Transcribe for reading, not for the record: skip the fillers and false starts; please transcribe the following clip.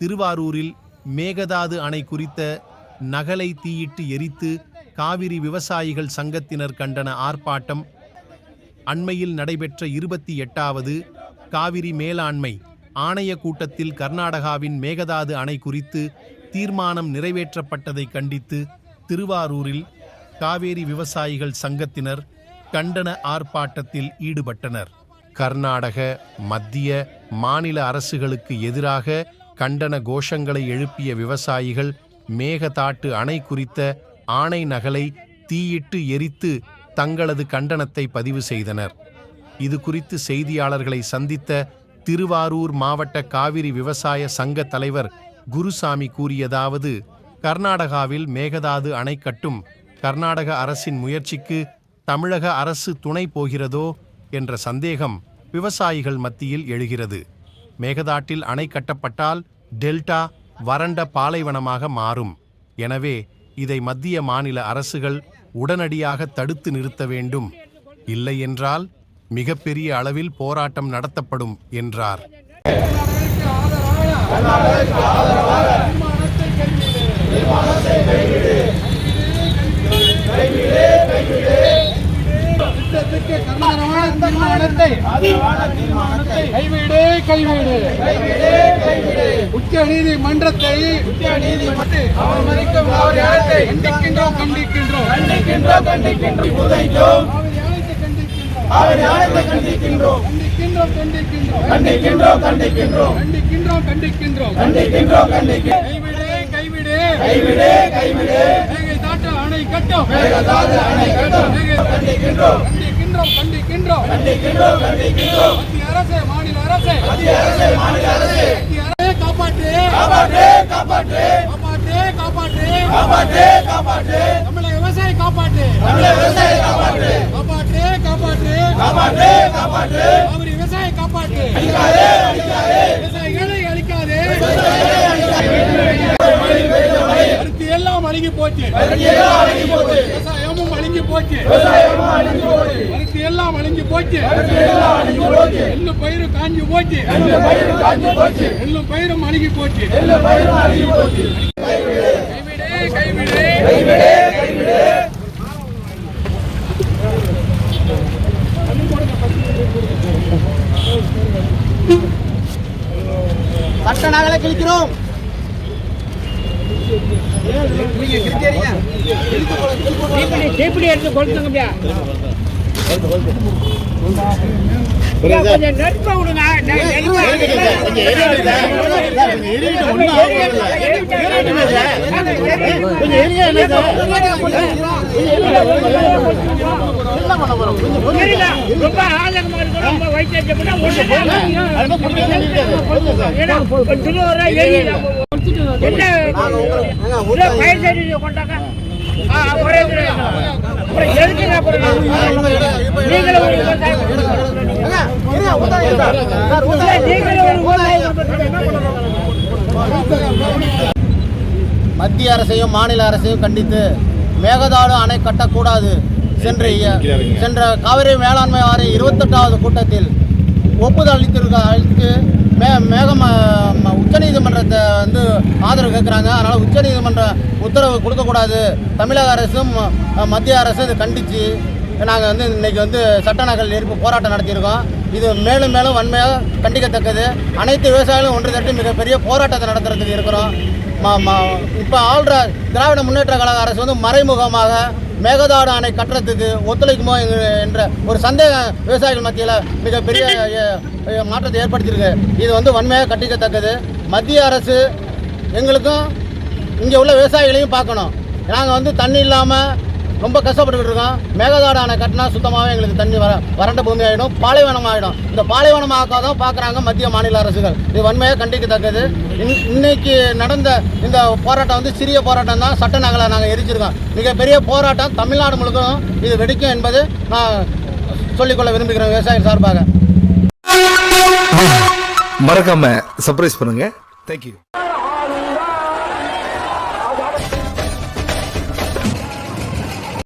திருவாரூரில் மேகதாது அணை குறித்த நகலை தீயிட்டு எரித்து காவிரி விவசாயிகள் சங்கத்தினர் கண்டன ஆர்ப்பாட்டம். அண்மையில் நடைபெற்ற 28வது காவிரி மேலாண்மை ஆணைய கூட்டத்தில் கர்நாடகாவின் மேகதாது அணை குறித்து தீர்மானம் நிறைவேற்றப்பட்டதை கண்டித்து திருவாரூரில் காவிரி விவசாயிகள் சங்கத்தினர் கண்டன ஆர்ப்பாட்டத்தில் ஈடுபட்டனர். கர்நாடக, மத்திய, மாநில அரசுகளுக்கு எதிராக கண்டன கோஷங்களை எழுப்பிய விவசாயிகள் மேகதாட்டு அணை குறித்த ஆணை நகலை தீயிட்டு எரித்து தங்களது கண்டனத்தை பதிவு செய்தனர். இது குறித்து செய்தியாளர்களை சந்தித்த திருவாரூர் மாவட்ட காவிரி விவசாய சங்க தலைவர் குருசாமி கூறியதாவது: கர்நாடகாவில் மேகதாது அணை கட்டும் கர்நாடக அரசின் முயற்சிக்கு தமிழக அரசு துணை போகிறதோ என்ற சந்தேகம் விவசாயிகள் மத்தியில் எழுகிறது. மேகதாட்டில் அணை கட்டப்பட்டால் டெல்டா வறண்ட பாலைவனமாக மாறும். எனவே இதை மத்திய மாநில அரசுகள் உடனடியாக தடுத்து நிறுத்த வேண்டும். இல்லையென்றால் மிகப்பெரிய அளவில் போராட்டம் நடத்தப்படும் என்றார். உச்ச நீதிமன்றத்தை அணை கட்டும் மாநில அரசு காப்பாற்று தமிழக விவசாயி காப்பாற்று அவர் விவசாயி காப்பாற்று விவசாயிகளை அழிக்காதே. அரிசி எல்லாம் அழுகி போச்சு, விவசாயமும் அழுகி போச்சு, அரிசி எல்லாம் அழுகி போச்சு, எள்ளு பயிரும் காஞ்சி போச்சு, எள்ளு பயிரும் அழுகி போச்சு. சட்ட நகலை கிழிக்கிறோம். கொஞ்சம் நெருப்ப விடுங்க. ரொம்ப ஆதகமா இருக்கும். மத்திய அரசையும் மாநில அரசையும் கண்டித்து மேகதாடு அணை கட்டக்கூடாது சென்ற காவிரி மேலாண்மை வாரிய 28வது கூட்டத்தில் ஒப்புதல் அளித்து உச்சநீதிமன்றத்தை ஆதரவு கேட்குறாங்க. அதனால் உச்சநீதிமன்ற உத்தரவு கொடுக்கக்கூடாது. தமிழக அரசும் மத்திய அரசு இதை கண்டித்து நாங்கள் இன்றைக்கி சட்ட நகல் எரிப்பு போராட்டம் நடத்தியிருக்கோம். இது மேலும் மேலும் வன்மையாக கண்டிக்கத்தக்கது. அனைத்து விவசாயிகளும் ஒன்று திரட்டி மிகப்பெரிய போராட்டத்தை நடத்துறதுக்கு இருக்கிறோம். இப்போ ஆள்ற திராவிட முன்னேற்ற கழக அரசு மறைமுகமாக மேகதாடு அணை கட்டுறதுக்கு ஒத்துழைக்குமோ என்ற ஒரு சந்தேகம் விவசாயிகள் மத்தியில் மிகப்பெரிய மாற்றத்தை ஏற்படுத்தியிருக்கு. இது வன்மையாக கண்டிக்கத்தக்கது. மத்திய அரசு எங்களுக்கும் இங்கே உள்ள விவசாயிகளையும் பார்க்கணும். நாங்கள் தண்ணி இல்லாமல் ரொம்ப கஷ்டப்பட்டுக்கிட்டு இருக்கோம். மேகதாடு அணை கட்டினா சுத்தமாகவே எங்களுக்கு தண்ணி வறண்ட பூமி ஆகிடும், பாலைவனம் ஆகிடும். இந்த பாலைவனமாக்காதான் பார்க்குறாங்க மத்திய மாநில அரசுகள். இது வன்மையாக கண்டிக்கத்தக்கது. இன்னைக்கு நடந்த இந்த போராட்டம் சிறிய போராட்டம் தான். சட்ட நகலை நாங்கள் எரிச்சிருக்கோம். மிகப்பெரிய போராட்டம் தமிழ்நாடு முழுக்கவும் இது வெடிக்கும் என்பது நான் சொல்லிக்கொள்ள விரும்புகிறேன் விவசாயிகள் சார்பாக. மறக்காம சர்ப்ரைஸ் பண்ணுங்க. தேங்க்யூ.